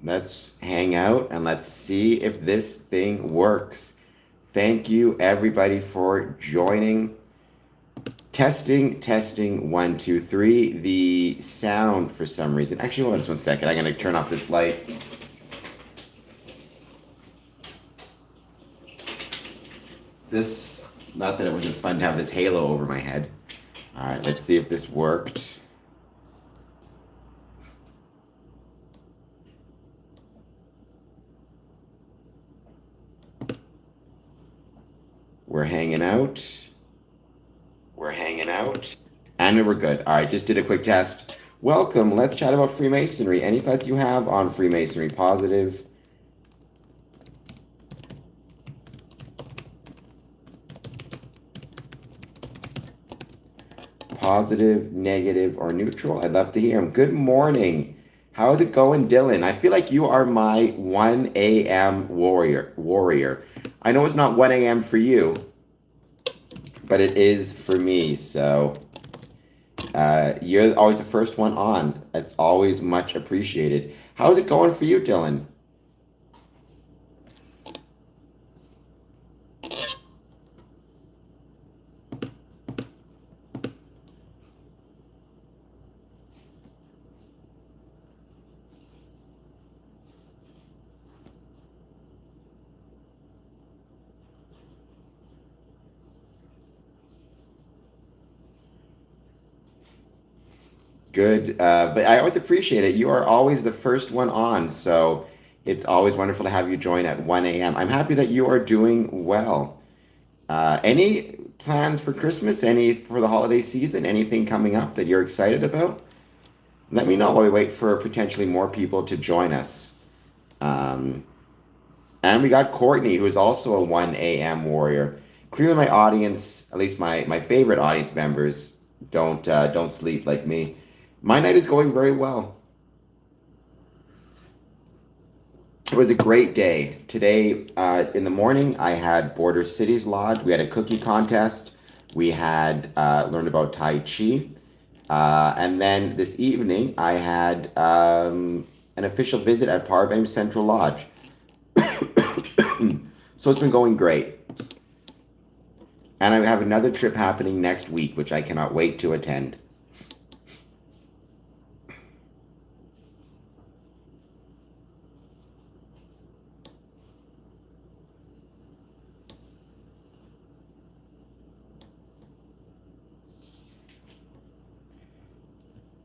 Let's hang out and let's see if this thing works. Thank you, everybody, for joining. Testing, testing, 1, 2, 3. The sound, for some reason. Actually, hold on just 1 second. I'm going to turn off this light. Not that it wasn't fun to have this halo over my head. All right, let's see if this worked. We're hanging out. And we're good. All right, just did a quick test. Welcome. Let's chat about Freemasonry. Any thoughts you have on Freemasonry? Positive, negative, or neutral? I'd love to hear them. Good morning. How's it going, Dylan? I feel like you are my 1 a.m. warrior. I know it's not 1 a.m. for you, but it is for me. So you're always the first one on. That's always much appreciated. How's it going for you, Dylan? Good, but I always appreciate it. You are always the first one on, so it's always wonderful to have you join at 1 a.m. I'm happy that you are doing well. Any plans for Christmas? Any for the holiday season? Anything coming up that you're excited about? Let me know while we wait for potentially more people to join us. Um, and we got Courtney, who is also a 1 a.m. warrior. Clearly, my audience, at least my favorite audience members, don't sleep like me. My night is going very well. It was a great day. Today, in the morning, I had Border Cities Lodge. We had a cookie contest. We had learned about Tai Chi. And then this evening, I had an official visit at Parvame Central Lodge. So it's been going great. And I have another trip happening next week, which I cannot wait to attend.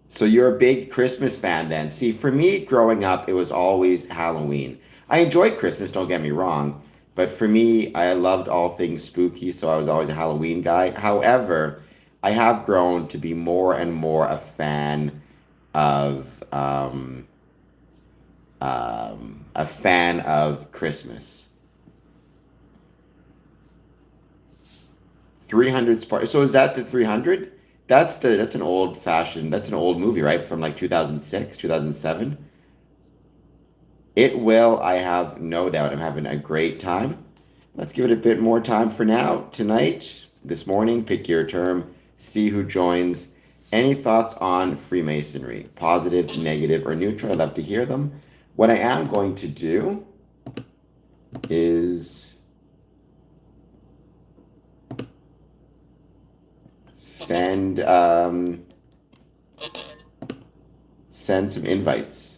So you're a big Christmas fan then. See, for me, growing up, it was always Halloween. I enjoyed Christmas, don't get me wrong, but for me, I loved all things spooky, so I was always a Halloween guy. However, I have grown to be more and more a fan of Christmas. 300 Spark. So is that the 300? That's an old fashioned. That's an old movie, right? From like 2006, 2007. It will, I have no doubt. I'm having a great time. Let's give it a bit more time for now. Tonight, this morning, pick your term, see who joins. Any thoughts on Freemasonry? Positive, negative, or neutral? I'd love to hear them. What I am going to do is send some invites.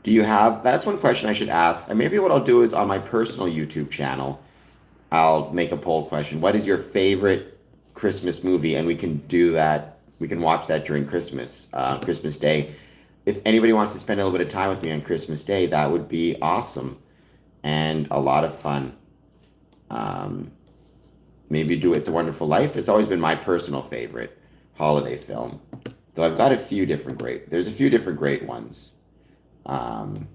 Do you have, that's one question I should ask. And maybe what I'll do is on my personal YouTube channel, I'll make a poll question. What is your favorite Christmas movie? And we can do that. We can watch that during Christmas, Christmas Day. If anybody wants to spend a little bit of time with me on Christmas Day, that would be awesome and a lot of fun. Um, Maybe do It's a Wonderful Life. It's always been my personal favorite holiday film. Though I've got there's a few different great ones. Um,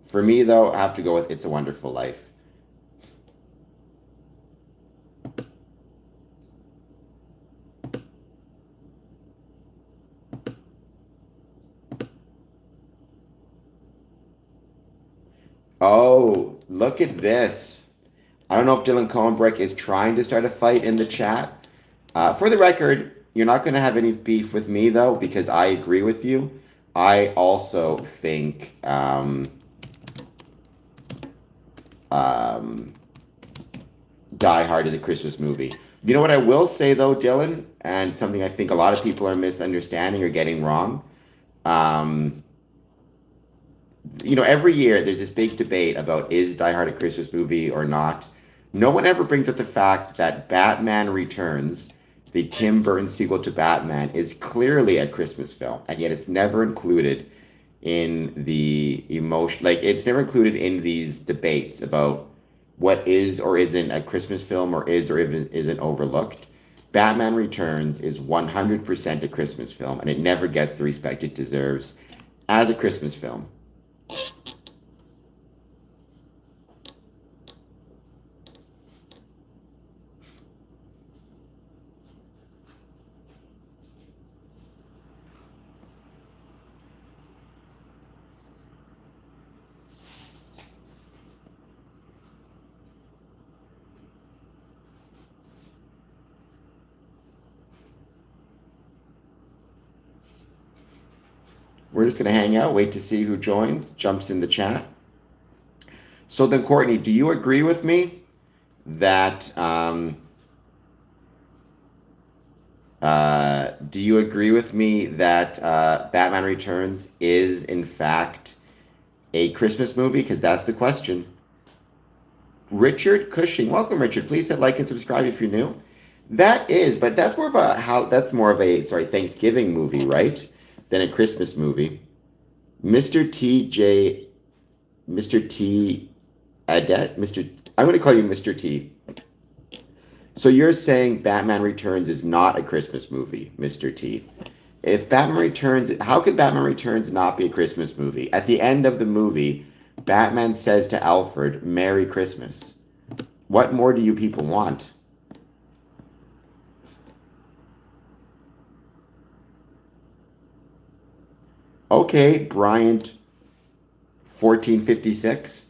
for me, though, I have to go with It's a Wonderful Life. Oh, look at this. I don't know if Dylan Cohenbrick is trying to start a fight in the chat. For the record, you're not going to have any beef with me, though, because I agree with you. I also think um, Die Hard is a Christmas movie. You know what I will say, though, Dylan, and something I think a lot of people are misunderstanding or getting wrong? Um, every year there's this big debate about is Die Hard a Christmas movie or not. No one ever brings up the fact that Batman Returns, the Tim Burton sequel to Batman, is clearly a Christmas film, and yet it's never included in the emotion. Like it's never included in these debates about what is or isn't a Christmas film or is or isn't overlooked. Batman Returns is 100% a Christmas film, and it never gets the respect it deserves as a Christmas film. We're just going to hang out, wait to see who joins, jumps in the chat. So then, Courtney, do you agree with me that Batman Returns is in fact a Christmas movie? Because that's the question. Richard Cushing, welcome, Richard. Please hit like and subscribe if you're new. That is, but that's more of a Thanksgiving movie, right? Than a Christmas movie. Mr. TJ, Mr. T, Adet, Mr. I'm going to call you Mr. T. So you're saying Batman Returns is not a Christmas movie, Mr. T. If Batman Returns, how could Batman Returns not be a Christmas movie? At the end of the movie, Batman says to Alfred, "Merry Christmas." What more do you people want? Okay, Bryant 1456.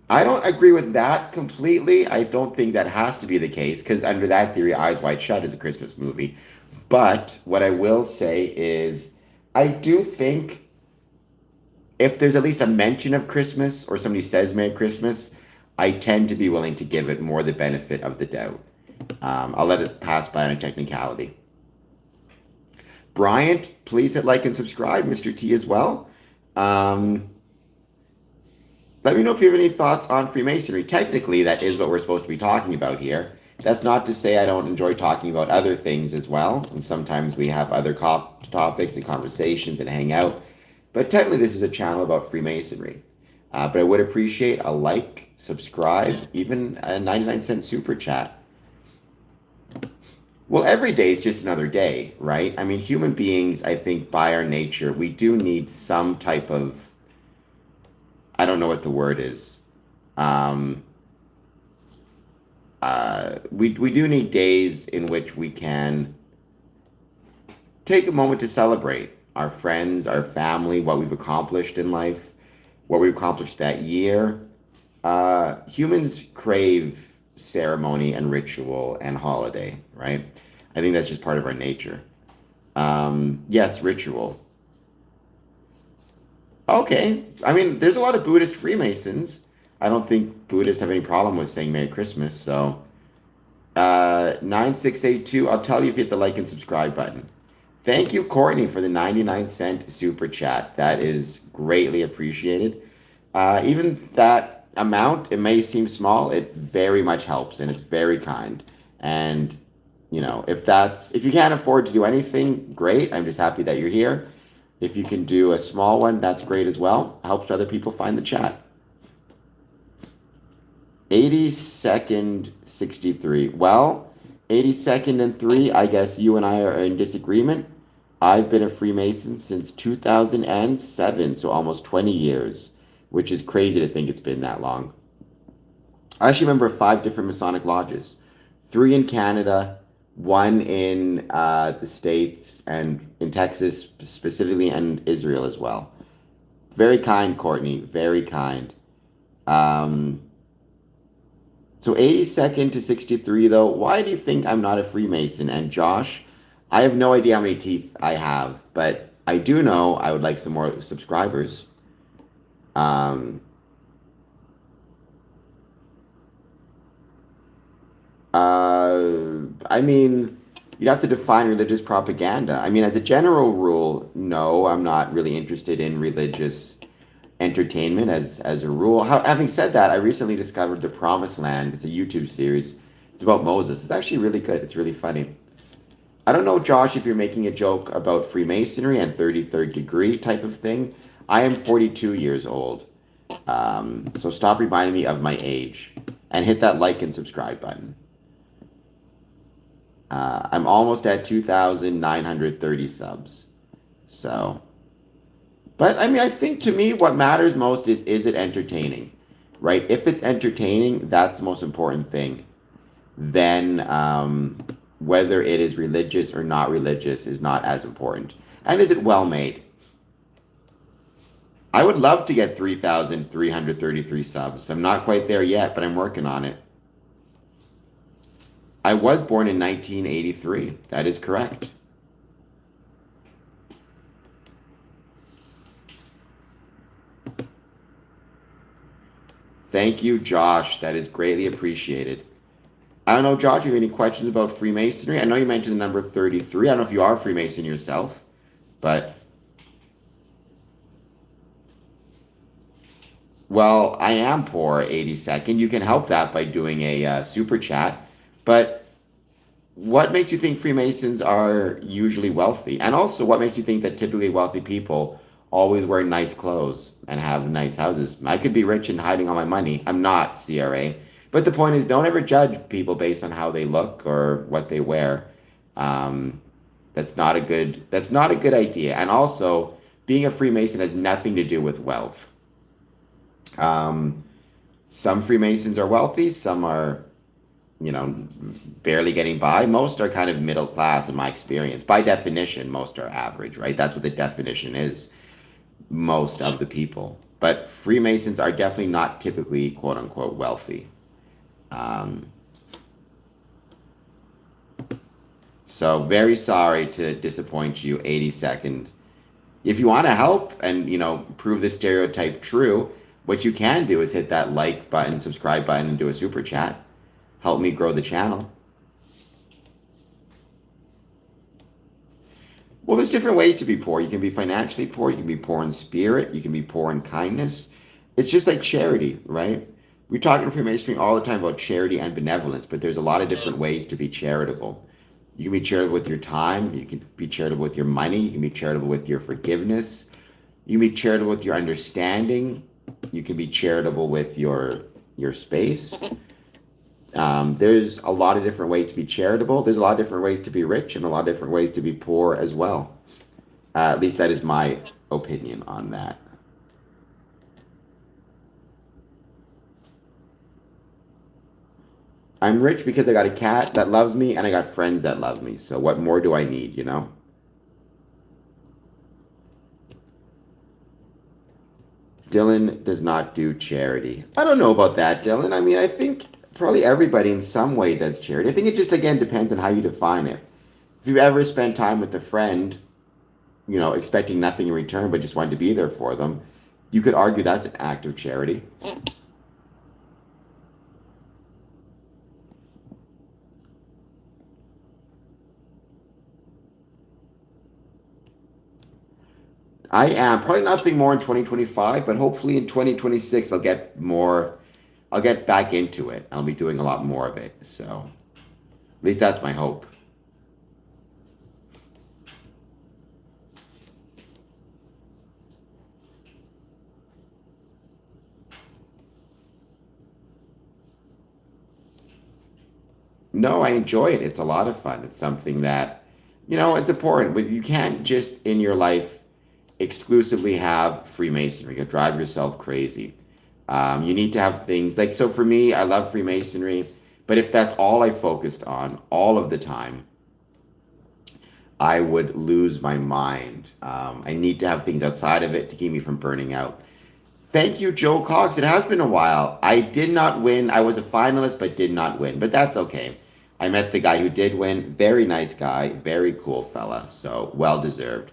I don't agree with that completely. I don't think that has to be the case because under that theory, Eyes Wide Shut is a Christmas movie. But what I will say is, I do think if there's at least a mention of Christmas or somebody says Merry Christmas, I tend to be willing to give it more the benefit of the doubt. I'll let it pass by on a technicality. Bryant, please hit like and subscribe. Mr. T as well. Let me know if you have any thoughts on Freemasonry. Technically, that is what we're supposed to be talking about here. That's not to say I don't enjoy talking about other things as well. And sometimes we have other topics and conversations and hang out. But technically, this is a channel about Freemasonry. But I would appreciate a like, subscribe, even a 99-cent super chat. Well, every day is just another day, right? I mean, human beings, I think by our nature, we do need some type of, I don't know what the word is. We do need days in which we can take a moment to celebrate our friends, our family, what we've accomplished in life, what we've accomplished that year. Humans crave ceremony and ritual and holiday, right? I think that's just part of our nature. Yes, ritual. Okay. I mean, there's a lot of Buddhist Freemasons. I don't think Buddhists have any problem with saying Merry Christmas. So, 9682, I'll tell you if you hit the like and subscribe button. Thank you, Courtney, for the 99-cent super chat. That is greatly appreciated. Even that amount, it may seem small, it very much helps and it's very kind. And, if you can't afford to do anything, great. I'm just happy that you're here. If you can do a small one, that's great as well. Helps other people find the chat. 82nd, 63. Well, 82nd and 3, I guess you and I are in disagreement. I've been a Freemason since 2007, so almost 20 years, which is crazy to think it's been that long. I actually remember 5 different Masonic lodges, 3 in Canada, one in the States, and in Texas specifically, and Israel as well. Very kind, Courtney, very kind. Um, So 82nd to 63, though, why do you think I'm not a Freemason? And Josh, I have no idea how many teeth I have, but I do know I would like some more subscribers. Um, I mean, you'd have to define religious propaganda. I mean, as a general rule, no, I'm not really interested in religious entertainment as a rule. Having said that, I recently discovered The Promised Land. It's a YouTube series. It's about Moses. It's actually really good. It's really funny. I don't know, Josh, if you're making a joke about Freemasonry and 33rd degree type of thing. I am 42 years old. So stop reminding me of my age and hit that like and subscribe button. I'm almost at 2,930 subs. So, but I mean, I think to me, what matters most is it entertaining, right? If it's entertaining, that's the most important thing. Then whether it is religious or not religious is not as important. And is it well made? I would love to get 3,333 subs. I'm not quite there yet, but I'm working on it. I was born in 1983. That is correct. Thank you, Josh. That is greatly appreciated. I don't know, Josh, you have any questions about Freemasonry? I know you mentioned the number 33. I don't know if you are a Freemason yourself, but well, I am poor, 82nd. You can help that by doing a super chat. But what makes you think Freemasons are usually wealthy? And also, what makes you think that typically wealthy people always wear nice clothes and have nice houses? I could be rich and hiding all my money. I'm not, CRA. But the point is, don't ever judge people based on how they look or what they wear. Um, that's not a good idea. And also, being a Freemason has nothing to do with wealth. Um, some Freemasons are wealthy, some are, you know, barely getting by. Most are kind of middle class in my experience. By definition, most are average, right? That's what the definition is, most of the people. But Freemasons are definitely not typically quote unquote wealthy. Um, so very sorry to disappoint you, 82nd. If you want to help and, prove this stereotype true, what you can do is hit that like button, subscribe button, and do a super chat. Help me grow the channel. Well, there's different ways to be poor. You can be financially poor, you can be poor in spirit, you can be poor in kindness. It's just like charity, right? We talk in Freemasonry all the time about charity and benevolence, but there's a lot of different ways to be charitable. You can be charitable with your time, you can be charitable with your money, you can be charitable with your forgiveness, you can be charitable with your understanding, you can be charitable with your space. There's a lot of different ways to be charitable. There's a lot of different ways to be rich and a lot of different ways to be poor as well. At least that is my opinion on that. I'm rich because I got a cat that loves me and I got friends that love me. So what more do I need, Dylan does not do charity. I don't know about that, Dylan. I mean, I think probably everybody in some way does charity. I think it just, again, depends on how you define it. If you ever spent time with a friend, expecting nothing in return, but just wanted to be there for them, you could argue that's an act of charity. I am probably nothing more in 2025, but hopefully in 2026 I'll get back into it. I'll be doing a lot more of it. So at least that's my hope. no, I enjoy it. It's a lot of fun. It's something that, it's important, but you can't just in your life exclusively have Freemasonry. You'll drive yourself crazy. You need to have things like, so for me, I love Freemasonry, but if that's all I focused on all of the time, I would lose my mind. I need to have things outside of it to keep me from burning out. Thank you, Joe Cox. It has been a while. I did not win. I was a finalist, but did not win. But that's okay. I met the guy who did win. Very nice guy. Very cool fella. So well deserved.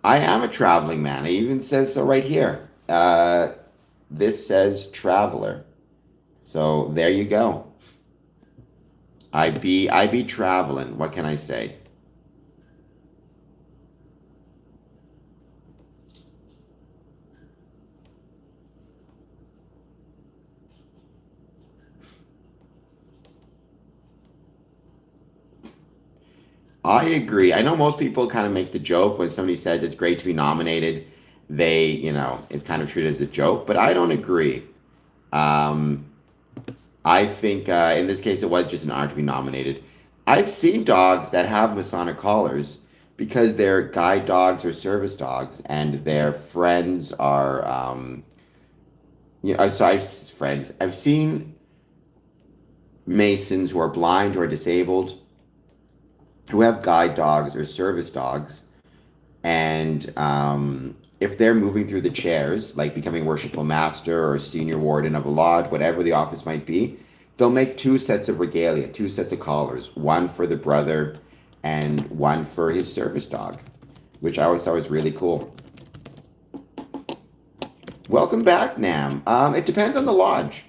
I am a traveling man. It even says so right here. This says traveler. So there you go. I be traveling. What can I say? I agree. I know most people kind of make the joke when somebody says it's great to be nominated. It's kind of treated as a joke, but I don't agree. Um, I think in this case it was just an honor to be nominated. I've seen dogs that have Masonic collars because they're guide dogs or service dogs, and their friends are, friends. I've seen Masons who are blind or disabled who have guide dogs or service dogs, and if they're moving through the chairs, like becoming worshipful master or senior warden of a lodge, whatever the office might be, they'll make two sets of regalia, two sets of collars, one for the brother and one for his service dog, which I always thought was really cool. Welcome back, Nam. It depends on the lodge,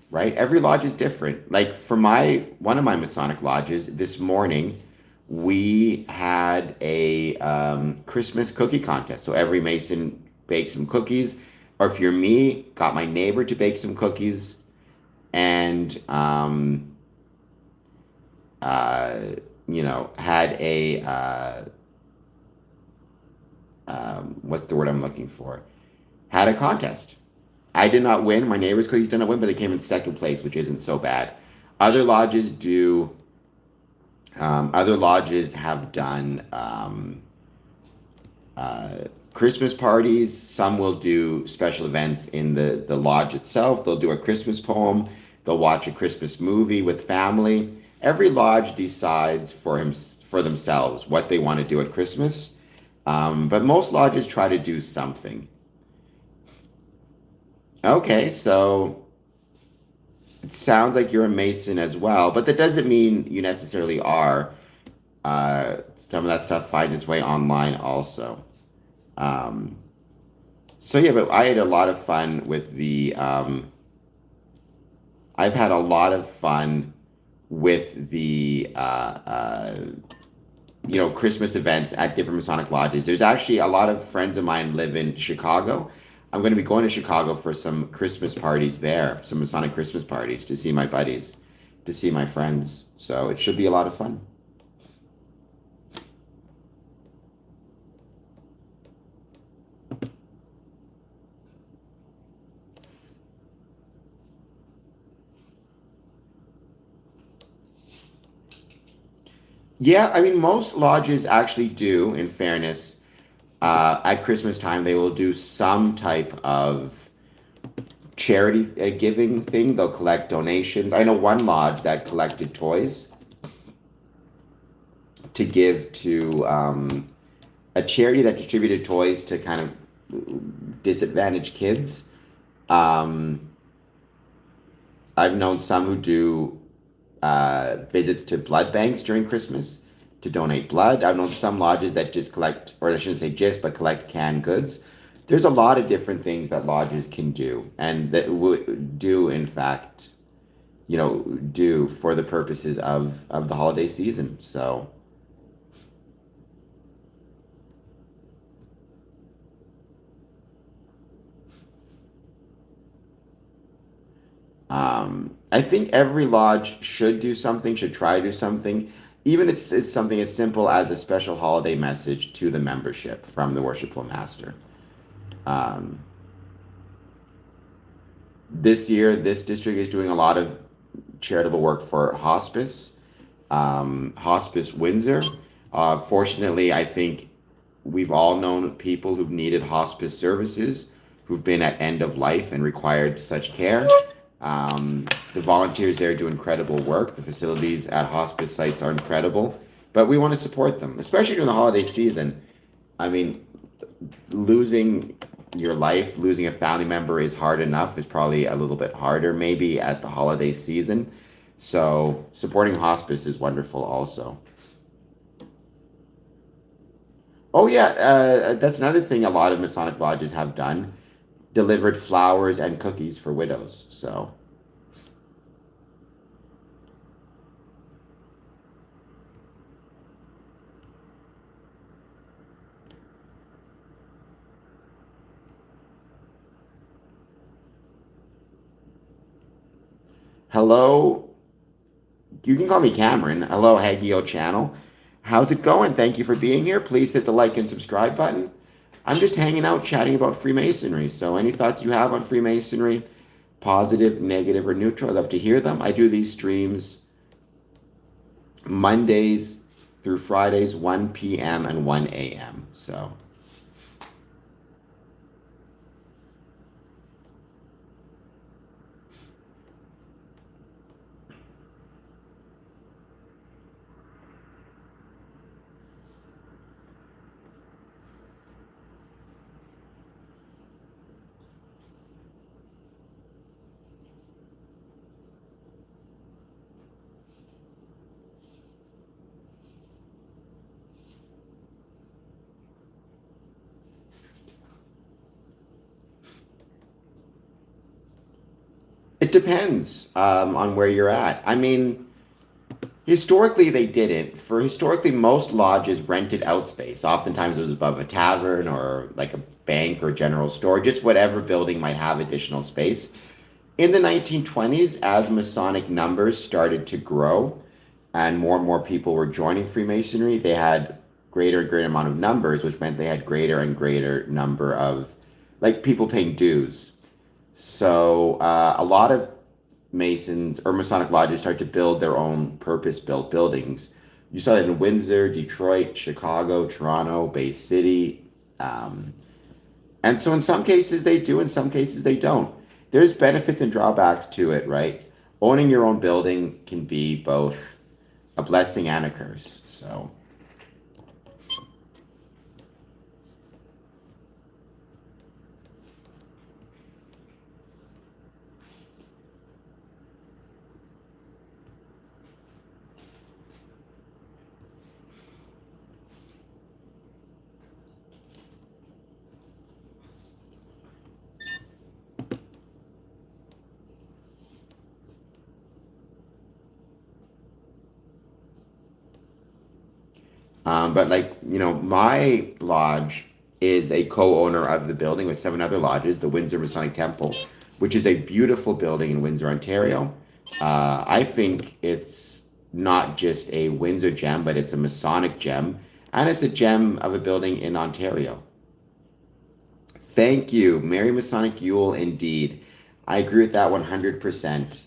right? Every lodge is different. Like for one of my Masonic lodges this morning, we had a Christmas cookie contest. So every Mason baked some cookies, or if you're me, got my neighbor to bake some cookies, and had a what's the word I'm looking for? Had a contest. I did not win. My neighbor's cookies did not win, but they came in second place, which isn't so bad. Other lodges do. Other lodges have done Christmas parties. Some will do special events in the lodge itself. They'll do a Christmas poem. They'll watch a Christmas movie with family. Every lodge decides for themselves what they want to do at Christmas. But most lodges try to do something. Okay, so it sounds like you're a Mason as well, but that doesn't mean you necessarily are. Some of that stuff finds its way online also. Um, so yeah, but I had a lot of fun with I've had a lot of fun with Christmas events at different Masonic lodges. There's actually a lot of friends of mine live in Chicago. I'm going to be going to Chicago for some Christmas parties there, some Masonic Christmas parties to see my buddies, to see my friends. So it should be a lot of fun. Yeah, I mean, most lodges actually do, in fairness, at Christmas time, they will do some type of charity giving thing. They'll collect donations. I know one lodge that collected toys to give to a charity that distributed toys to kind of disadvantaged kids. Um, I've known some who do visits to blood banks during Christmas to donate blood. I've known some lodges that just collect, or I shouldn't say just, but collect canned goods. There's a lot of different things that lodges can do, and that would do, in fact, do for the purposes of the holiday season. So, I think every lodge should do something, should try to do something, even if it's something as simple as a special holiday message to the membership from the worshipful master. Um, this year, this district is doing a lot of charitable work for hospice. Hospice Windsor. Fortunately, I think we've all known people who've needed hospice services, who've been at end of life and required such care. The volunteers there do incredible work. The facilities at hospice sites are incredible, but we want to support them, especially during the holiday season. I mean, losing your life, losing a family member is hard enough. It's probably a little bit harder, maybe at the holiday season. So supporting hospice is wonderful, also. Oh yeah, that's another thing a lot of Masonic lodges have done: delivered flowers and cookies for widows. So, hello, you can call me Cameron. Hello, Hagio channel. How's it going? Thank you for being here. Please hit the like and subscribe button. I'm just hanging out chatting about Freemasonry. So, any thoughts you have on Freemasonry, positive, negative, or neutral, I'd love to hear them. I do these streams Mondays through Fridays, 1 p.m. and 1 a.m. So, it depends on where you're at. I mean, historically, they didn't. For historically, most lodges rented out space. Oftentimes, it was above a tavern or like a bank or general store, just whatever building might have additional space. In the 1920s, as Masonic numbers started to grow and more people were joining Freemasonry, they had greater and greater amount of numbers, which meant they had greater and greater number of like people paying dues. So a lot of Masons or Masonic lodges start to build their own purpose-built buildings. You saw that in Windsor, Detroit, Chicago, Toronto, Bay City. Um, and so in some cases they do, in some cases they don't. There's benefits and drawbacks to it, right? Owning your own building can be both a blessing and a curse. So, but like, my lodge is a co-owner of the building with seven other lodges, the Windsor Masonic Temple, which is a beautiful building in Windsor, Ontario. I think it's not just a Windsor gem, but it's a Masonic gem, and it's a gem of a building in Ontario. Thank you. Merry Masonic Yule indeed. I agree with that 100%.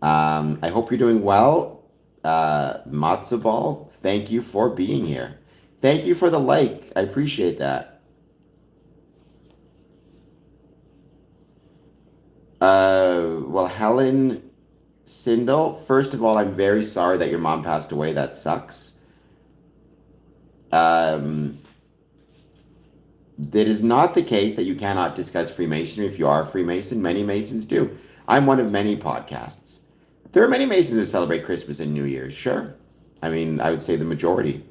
I hope you're doing well. Matzo Ball, thank you for being here. Thank you for the like. I appreciate that. Well, Helen Sindel, first of all, I'm very sorry that your mom passed away. That sucks. Um, that is not the case that you cannot discuss Freemasonry if you are a Freemason. Many Masons do. I'm one of many podcasts. There are many Masons who celebrate Christmas and New Year's, sure. I mean, I would say the majority.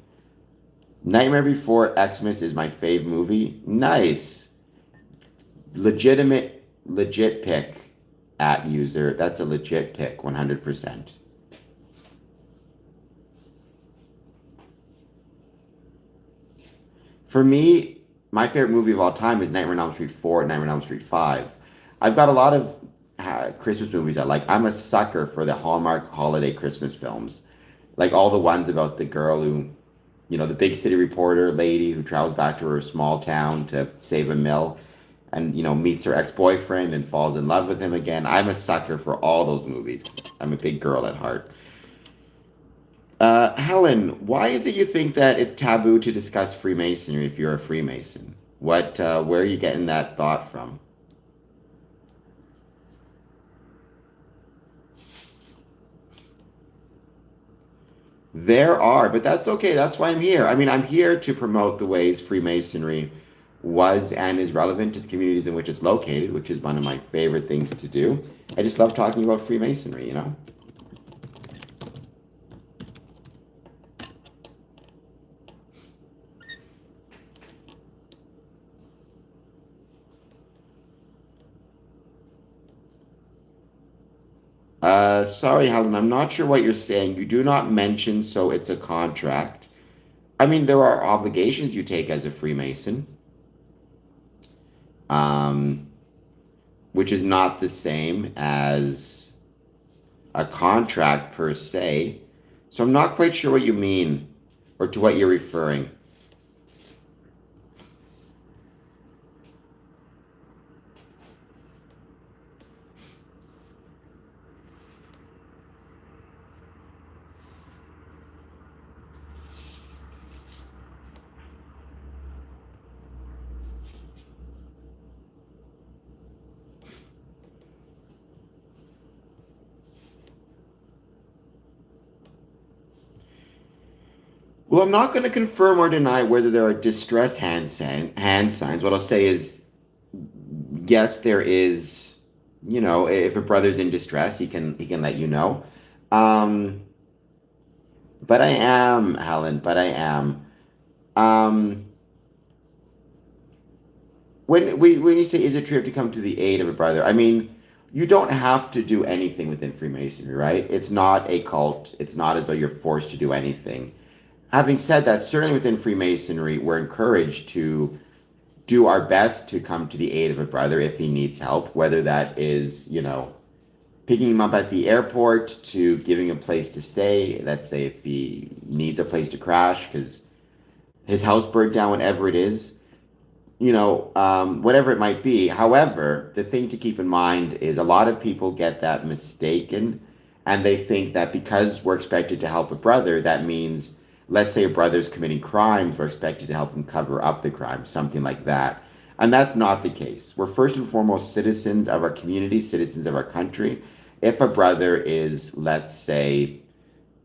Nightmare Before Xmas is my fave movie. Nice. Legit pick at user. That's a legit pick, 100%. For me, my favorite movie of all time is Nightmare on Elm Street 4 and Nightmare on Elm Street 5. I've got a lot of Christmas movies I like. I'm a sucker for the Hallmark holiday Christmas films. Like all the ones about the girl who, the big city reporter lady who travels back to her small town to save a mill and, meets her ex-boyfriend and falls in love with him again. I'm a sucker for all those movies. I'm a big girl at heart. Helen, why is it you think that it's taboo to discuss Freemasonry if you're a Freemason? Where are you getting that thought from? There are, but that's okay. That's why I'm here. I mean, I'm here to promote the ways Freemasonry was and is relevant to the communities in which it's located, which is one of my favorite things to do. I just love talking about Freemasonry, you know? Sorry, Helen, I'm not sure what you're saying. You do not mention, so it's a contract. I mean, there are obligations you take as a Freemason, um, which is not the same as a contract per se. So I'm not quite sure what you mean or to what you're referring. Well, I'm not going to confirm or deny whether there are distress hand signs. What I'll say is, yes, there is. You know, if a brother's in distress, he can let you know. Um, but I am, Helen. But I am. Um, when you say is it true to come to the aid of a brother, I mean you don't have to do anything within Freemasonry, right? It's not a cult. It's not as though you're forced to do anything. Having said that, certainly within Freemasonry, we're encouraged to do our best to come to the aid of a brother if he needs help, whether that is, picking him up at the airport to giving him a place to stay. Let's say if he needs a place to crash because his house burned down, whatever it is, whatever it might be. However, the thing to keep in mind is a lot of people get that mistaken and they think that because we're expected to help a brother, that means, let's say a brother's committing crimes, we're expected to help him cover up the crime, something like that. And that's not the case. We're first and foremost citizens of our community, citizens of our country. If a brother is, let's say,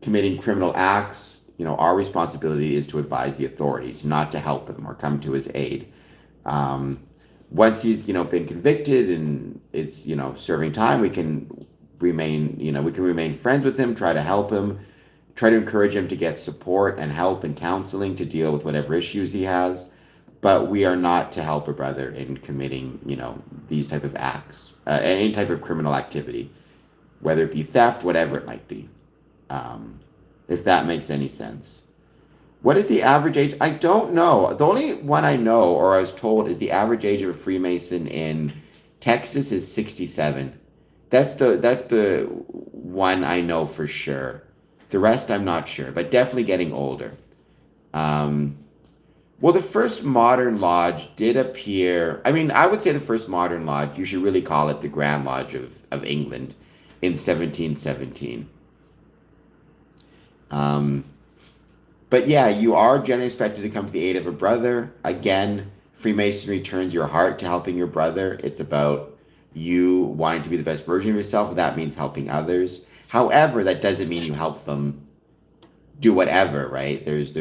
committing criminal acts, our responsibility is to advise the authorities, not to help him or come to his aid. Um, Once he's been convicted and it's serving time, we can remain friends with him, try to help him, try to encourage him to get support and help and counseling to deal with whatever issues he has. But we are not to help a brother in committing these type of acts, any type of criminal activity, whether it be theft, whatever it might be. Um, if that makes any sense. What is the average age? I don't know. The only one I know or I was told is the average age of a Freemason in Texas is 67. That's the one I know for sure. The rest I'm not sure, but definitely getting older. Um, well, the first modern lodge did appear. I mean, I would say the first modern lodge, you should really call it the Grand Lodge of England in 1717. Um, But yeah, you are generally expected to come to the aid of a brother. Again, Freemasonry turns your heart to helping your brother. It's about you wanting to be the best version of yourself. That means helping others. However, that doesn't mean you help them do whatever, right? There's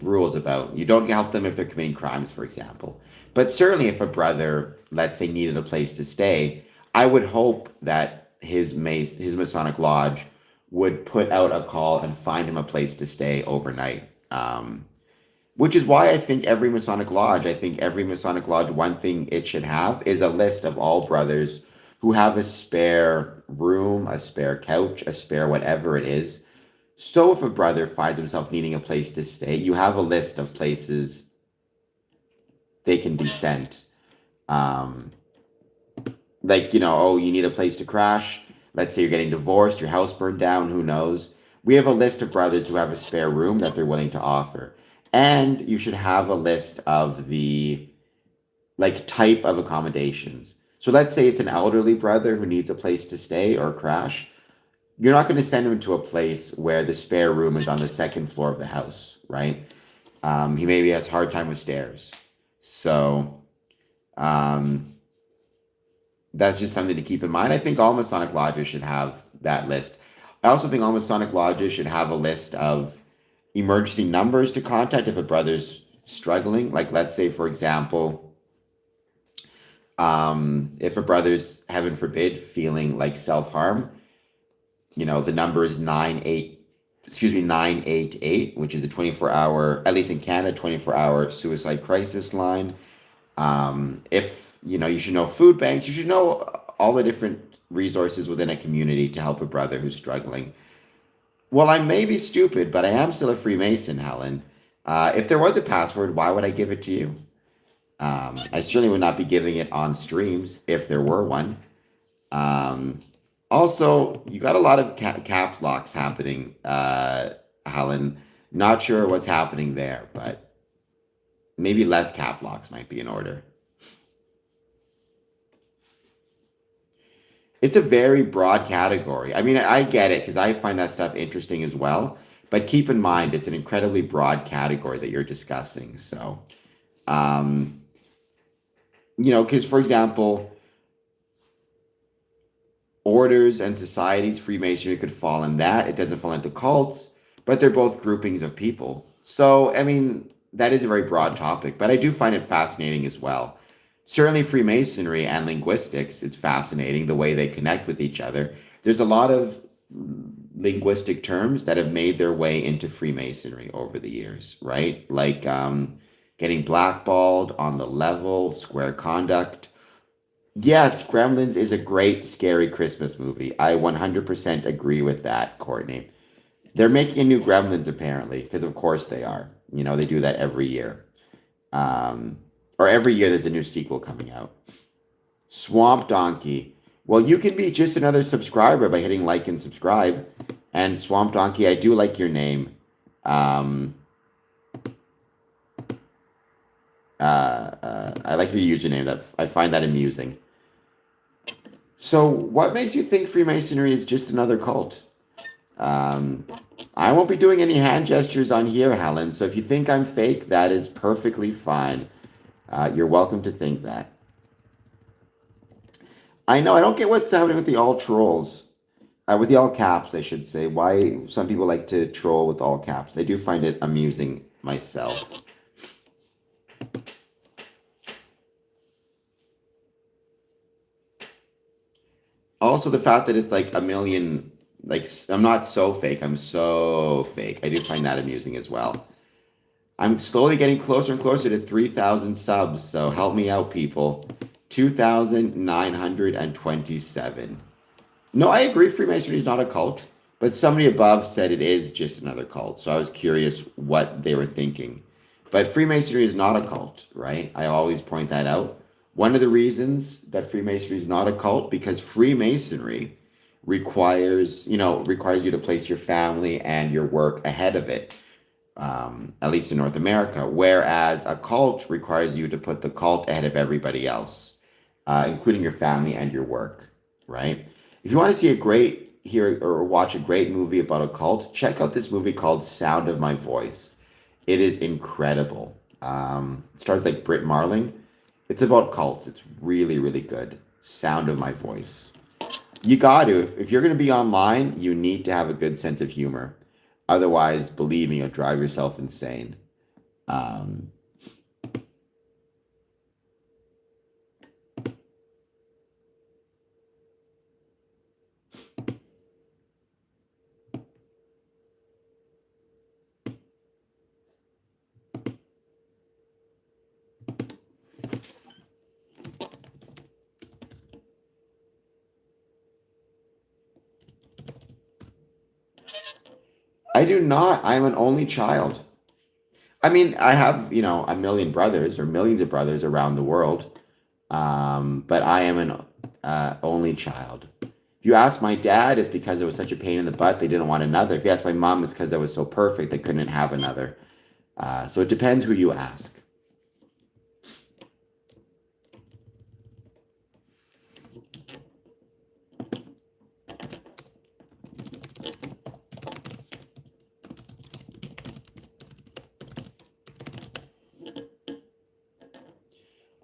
rules about you don't help them if they're committing crimes, for example. But certainly if a brother, let's say, needed a place to stay, I would hope that his Masonic lodge would put out a call and find him a place to stay overnight. Which is why I think every Masonic lodge, one thing it should have is a list of all brothers who have a spare room, a spare couch, a spare whatever it is. So if a brother finds himself needing a place to stay, you have a list of places they can be sent. Um, like, oh, you need a place to crash. Let's say you're getting divorced, your house burned down, who knows? We have a list of brothers who have a spare room that they're willing to offer. And you should have a list of the like type of accommodations. So let's say it's an elderly brother who needs a place to stay or crash. you're not going to send him to a place where the spare room is on the second floor of the house, right? He maybe has a hard time with stairs. So um, that's just something to keep in mind. I think all Masonic lodges should have that list. I also think all Masonic lodges should have a list of emergency numbers to contact if a brother's struggling. Like, let's say, for example, if a brother's, heaven forbid, feeling like self-harm, the number is 988, which is a 24-hour, at least in Canada, 24-hour suicide crisis line. If you should know food banks, you should know all the different resources within a community to help a brother who's struggling. Well, I may be stupid, but I am still a Freemason, Helen. If there was a password, why would I give it to you? I certainly would not be giving it on streams if there were one. Um, Also, you got a lot of caps locks happening, Helen. Not sure what's happening there, but maybe less cap locks might be in order. It's a very broad category. I mean, I get it because I find that stuff interesting as well. But keep in mind, it's an incredibly broad category that you're discussing. So, um, because for example, orders and societies, Freemasonry could fall in that. It doesn't fall into cults, but they're both groupings of people. So, I mean, that is a very broad topic, but I do find it fascinating as well. Certainly, Freemasonry and linguistics, it's fascinating the way they connect with each other. There's a lot of linguistic terms that have made their way into Freemasonry over the years, right? Like getting blackballed, on the level, square conduct. Yes, Gremlins is a great scary Christmas movie. I 100% agree with that, Courtney. They're making a new Gremlins apparently, because of course they are. They do that every year. Um, or every year there's a new sequel coming out. Swamp Donkey. Well, you can be just another subscriber by hitting like and subscribe. And Swamp Donkey, I do like your name. Um, I like your username. That I find that amusing. So, what makes you think Freemasonry is just another cult? Um, I won't be doing any hand gestures on here, Helen. So, if you think I'm fake, that is perfectly fine. You're welcome to think that. I know I don't get what's happening with the all trolls, with the all caps, I should say. Why some people like to troll with all caps? I do find it amusing myself. Also, the fact that it's like a million, like I'm not so fake. I'm so fake. I do find that amusing as well. I'm slowly getting closer and closer to 3,000 subs. So help me out, people. 2,927. No, I agree. Freemasonry is not a cult, but somebody above said it is just another cult. So I was curious what they were thinking. But Freemasonry is not a cult, right? I always point that out. One of the reasons that Freemasonry is not a cult because Freemasonry requires you to place your family and your work ahead of it, at least in North America. Whereas a cult requires you to put the cult ahead of everybody else, including your family and your work, right? If you want to see hear or watch a great movie about a cult, check out this movie called Sound of My Voice. It is incredible. It stars like Britt Marling. It's about cults. It's really, really good. Sound of My Voice. You got to. If you're going to be online, you need to have a good sense of humor. Otherwise, believe me, you'll drive yourself insane. Um, I do not. I'm an only child. I mean, I have, a million brothers or millions of brothers around the world, but I am an only child. If you ask my dad, it's because it was such a pain in the butt, they didn't want another. If you ask my mom, it's because I was so perfect, they couldn't have another. So it depends who you ask.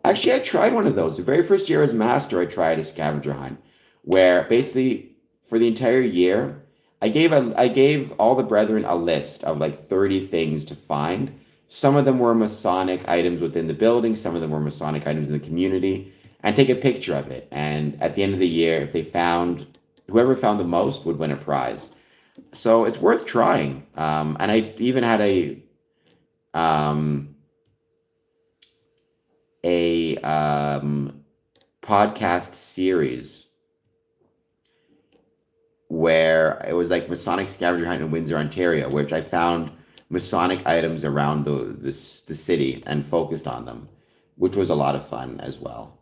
Actually, I tried one of those. The very first year as master, I tried a scavenger hunt where basically for the entire year, I gave all the brethren a list of like 30 things to find. Some of them were Masonic items within the building, some of them were Masonic items in the community, and take a picture of it. And at the end of the year, if they found whoever found the most would win a prize. So it's worth trying. And I even had um, a podcast series where it was like Masonic scavenger hunt in Windsor, Ontario, which I found Masonic items around the city and focused on them, which was a lot of fun as well.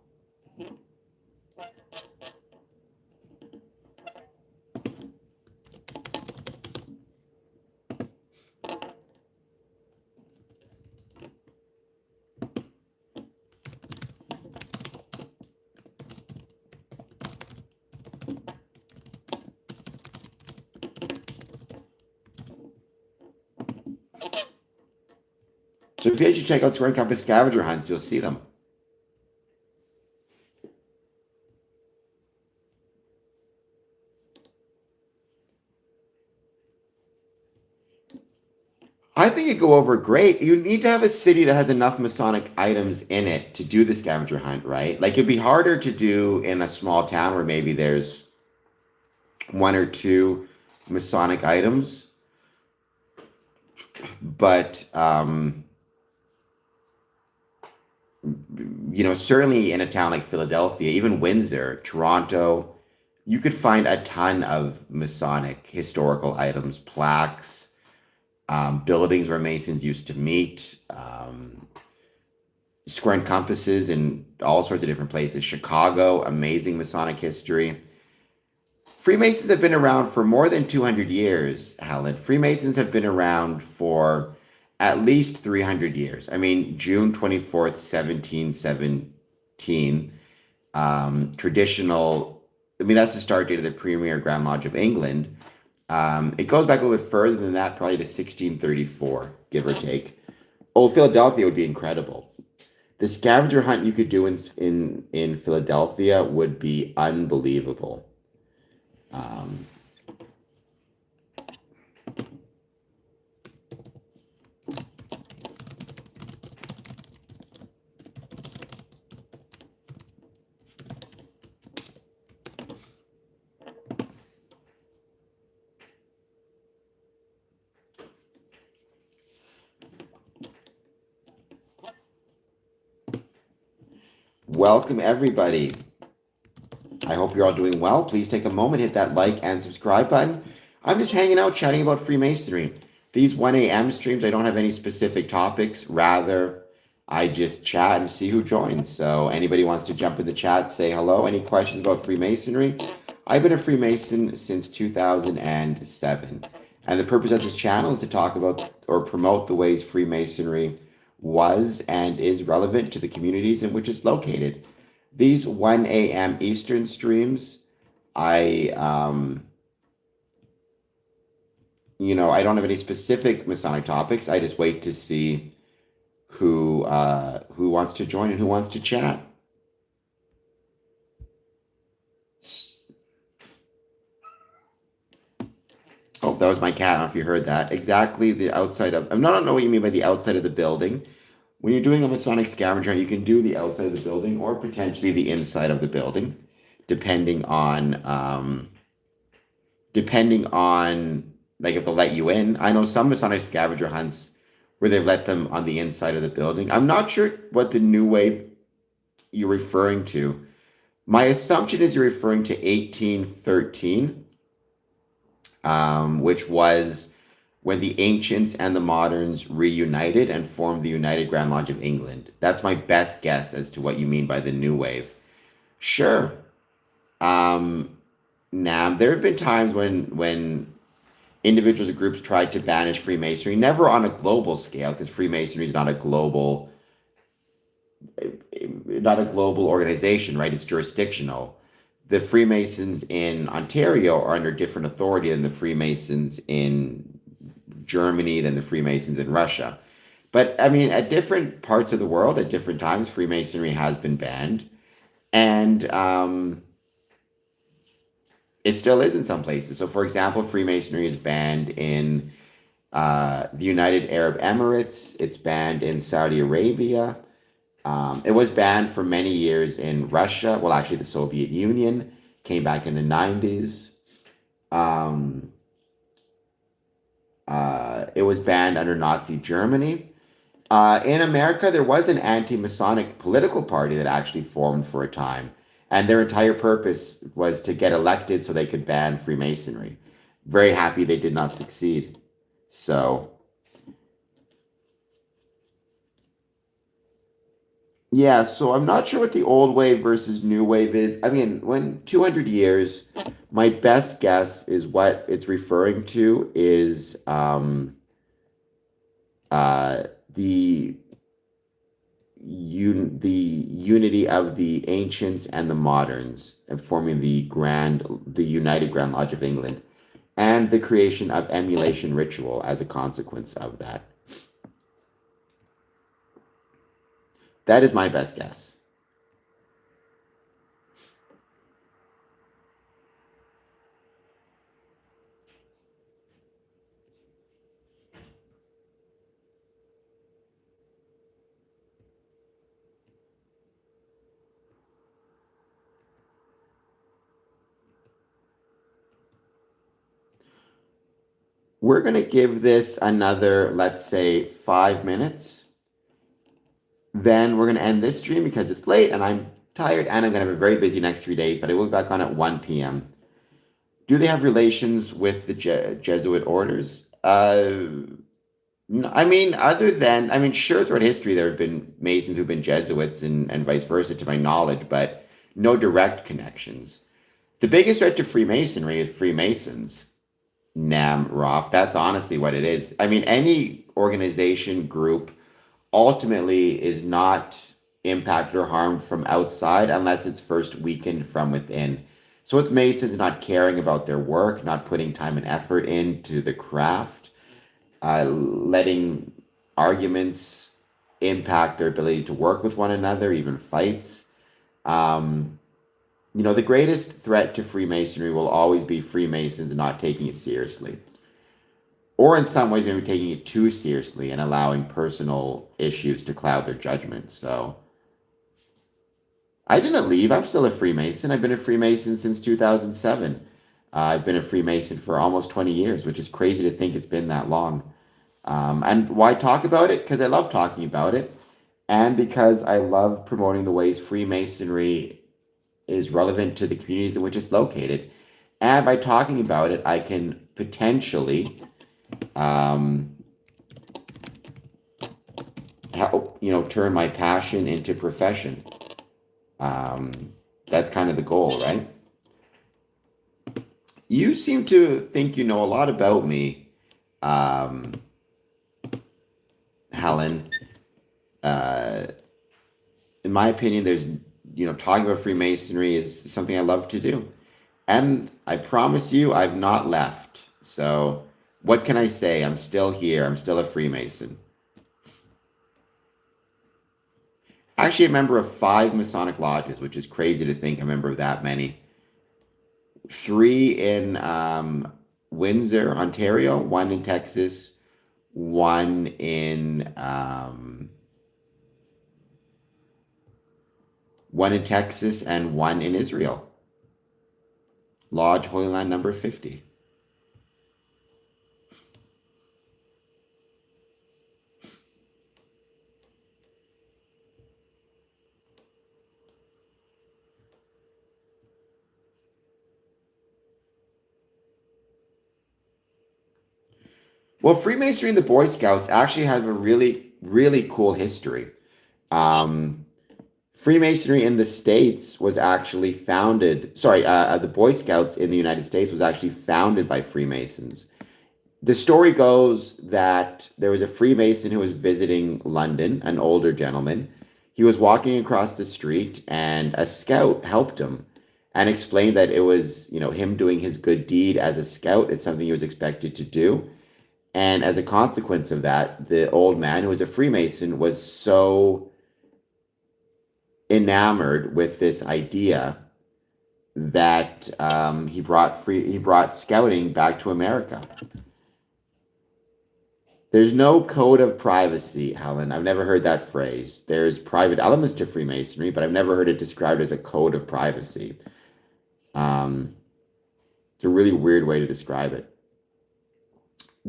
So if you actually check out Square Compass scavenger hunts, you'll see them. I think it go over great. You need to have a city that has enough Masonic items in it to do the scavenger hunt, right? Like it'd be harder to do in a small town where maybe there's one or two Masonic items, but certainly in a town like Philadelphia, even Windsor, Toronto, you could find a ton of Masonic historical items, plaques, buildings where Masons used to meet, square and compasses in all sorts of different places. Chicago, amazing Masonic history. Freemasons have been around for more than 200 years, Helen. Freemasons have been around for at least 300 years. I mean, June 24th, 1717, traditional, I mean, that's the start date of the Premier Grand Lodge of England. It goes back a little bit further than that, probably to 1634, give or take. Old Philadelphia would be incredible. The scavenger hunt you could do in Philadelphia would be unbelievable. Um, Welcome, everybody. I hope you're all doing well. Please take a moment, hit that like and subscribe button. I'm just hanging out, chatting about Freemasonry. These 1 a.m. streams, I don't have any specific topics. Rather, I just chat and see who joins. So anybody wants to jump in the chat, say hello. Any questions about Freemasonry? I've been a Freemason since 2007. And the purpose of this channel is to talk about or promote the ways Freemasonry was and is relevant to the communities in which it's located. These 1 a.m. Eastern streams, I I don't have any specific Masonic topics. I just wait to see who wants to join and who wants to chat. Oh, that was my cat. I don't know if you heard that. Exactly the outside of, I don't know what you mean by the outside of the building. When you're doing a Masonic scavenger hunt, you can do the outside of the building or potentially the inside of the building, depending on like if they'll let you in. I know some Masonic scavenger hunts where they've let them on the inside of the building. I'm not sure what the new wave you're referring to. My assumption is you're referring to 1813, which was when the ancients and the moderns reunited and formed the United Grand Lodge of England. That's my best guess as to what you mean by the new wave. Sure. Now, there have been times when individuals or groups tried to banish Freemasonry, never on a global scale, because Freemasonry is not a global organization, right? It's jurisdictional. the Freemasons in Ontario are under different authority than the Freemasons in Germany, than the Freemasons in Russia. But I mean, at different parts of the world, at different times, Freemasonry has been banned, and it still is in some places. So, for example, Freemasonry is banned in the United Arab Emirates. It's banned in Saudi Arabia. It was banned for many years in Russia. Well, actually, the Soviet Union came back in the 90s. Um, it was banned under Nazi Germany. In America, there was an anti-Masonic political party that actually formed for a time, and their entire purpose was to get elected so they could ban Freemasonry. Very happy they did not succeed. So, yeah, so I'm not sure what the old wave versus new wave is. I mean, when 200 years, my best guess is what it's referring to is the the unity of the ancients and the moderns, and forming the United Grand Lodge of England, and the creation of emulation ritual as a consequence of that. That is my best guess. We're going to give this another, let's say, 5 minutes. Then we're going to end this stream because it's late and I'm tired and I'm going to have a very busy next 3 days, but I will be back on at 1 p.m. Do they have relations with the Jesuit orders? I mean, I mean, sure, throughout history, there have been Masons who've been Jesuits and vice versa, to my knowledge, but no direct connections. The biggest threat to Freemasonry is Freemasons. Nam Roth. That's honestly what it is. I mean, any organization group ultimately is not impacted or harmed from outside unless it's first weakened from within. So it's Masons not caring about their work, not putting time and effort into the craft, letting arguments impact their ability to work with one another, even fights. Um, the greatest threat to Freemasonry will always be Freemasons not taking it seriously, or in some ways, maybe taking it too seriously and allowing personal issues to cloud their judgment. So I didn't leave. I'm still a Freemason. I've been a Freemason since 2007. I've been a Freemason for almost 20 years, which is crazy to think it's been that long. And why talk about it? Because I love talking about it, and because I love promoting the ways Freemasonry is relevant to the communities in which it's located. And by talking about it, I can potentially help, turn my passion into profession. That's kind of the goal, right? You seem to think you know a lot about me, um, Helen. Uh, in my opinion, talking about Freemasonry is something I love to do. And I promise you, I've not left. So, what can I say? I'm still here. I'm still a Freemason. Actually, a member of 5 Masonic lodges, which is crazy to think I'm a member of that many. 3 in Windsor, Ontario, 1 in Texas, 1 in 1 in Texas, and 1 in Israel. Lodge Holy Land number 50. Well, Freemasonry and the Boy Scouts actually have a really, really cool history. Um, Freemasonry in the States was actually founded, sorry, the Boy Scouts in the United States was actually founded by Freemasons. The story goes that there was a Freemason who was visiting London, an older gentleman. He was walking across the street and a scout helped him. and explained that it was, him doing his good deed as a scout. It's something he was expected to do. And as a consequence of that, the old man, who was a Freemason, was so enamored with this idea that he brought scouting back to America. There's no code of privacy, Helen. I've never heard that phrase. There's private elements to Freemasonry, but I've never heard it described as a code of privacy. Um, it's a really weird way to describe it.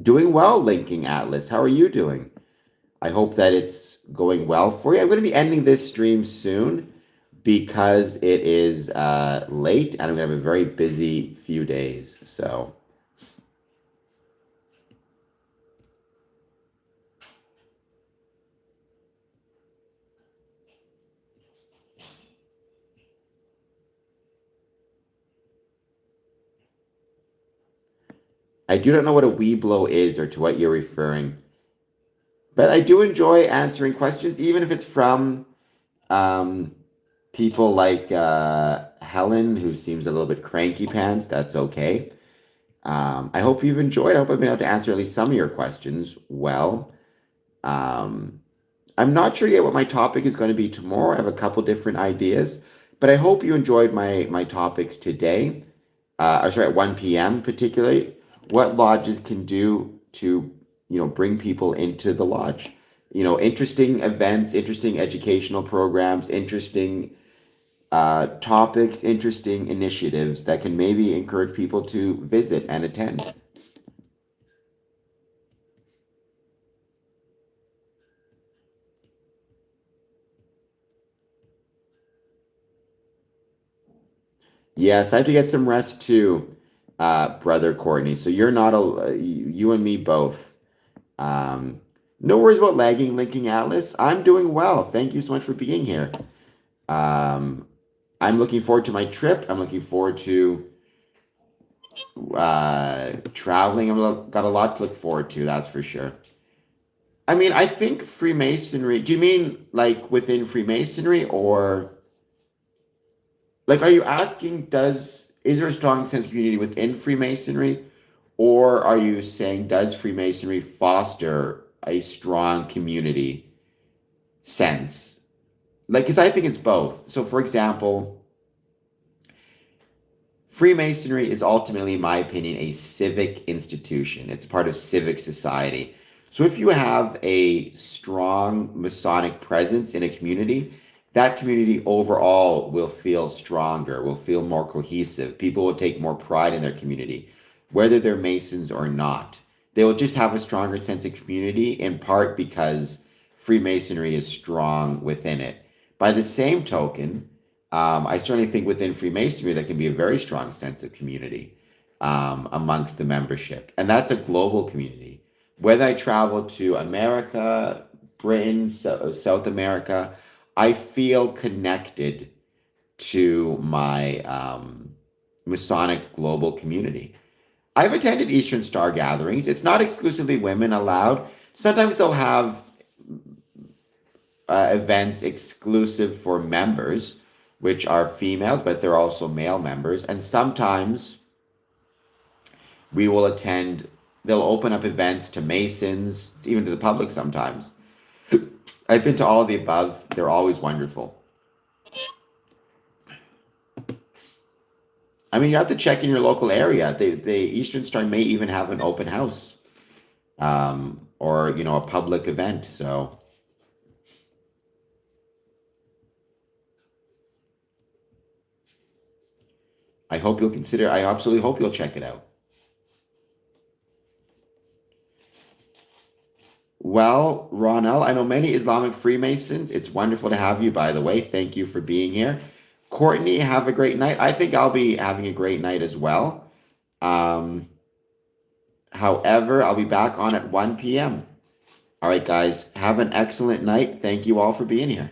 Doing well, Linking Atlas. How are you doing? I hope that it's going well for you. I'm going to be ending this stream soon because it is late and I'm going to have a very busy few days. So I do not know what a Weeblo is or to what you're referring, but I do enjoy answering questions, even if it's from people like Helen, who seems a little bit cranky pants. That's okay. I hope you've enjoyed. I hope I've been able to answer at least some of your questions well. I'm not sure yet what my topic is going to be tomorrow. I have a couple different ideas, but I hope you enjoyed my topics today. Sorry, at 1 p.m. particularly, what lodges can do to, bring people into the lodge. Interesting events, interesting educational programs, interesting topics, interesting initiatives that can maybe encourage people to visit and attend. Yes, I have to get some rest too, brother Courtney. So you're not you and me both. No worries about lagging, Linking Atlas. I'm doing well. Thank you so much for being here. Um, I'm looking forward to my trip. I'm looking forward to traveling. Got a lot to look forward to, that's for sure. I mean, I think Freemasonry, do you mean like within Freemasonry, or like are you asking is there a strong sense of community within Freemasonry, or are you saying does Freemasonry foster a strong community sense? Like, because I think it's both. So, for example, Freemasonry is ultimately, in my opinion, a civic institution. It's part of civic society. So if you have a strong Masonic presence in a community, that community overall will feel stronger, will feel more cohesive. People will take more pride in their community, whether they're Masons or not. They will just have a stronger sense of community, in part because Freemasonry is strong within it. By the same token, I certainly think within Freemasonry there can be a very strong sense of community amongst the membership, and that's a global community. Whether I travel to America, Britain, South America, I feel connected to my Masonic global community. I've attended Eastern Star gatherings. It's not exclusively women allowed. Sometimes they'll have events exclusive for members, which are females, but they're also male members. And sometimes we will attend, they'll open up events to Masons, even to the public sometimes. I've been to all of the above. They're always wonderful. I mean, you have to check in your local area. The Eastern Star may even have an open house, or, a public event. So I absolutely hope you'll check it out. Well, Ronell, I know many Islamic Freemasons. It's wonderful to have you, by the way. Thank you for being here. Courtney, have a great night. I think I'll be having a great night as well. Um, However, I'll be back on at 1 p.m. All right, guys, have an excellent night. Thank you all for being here.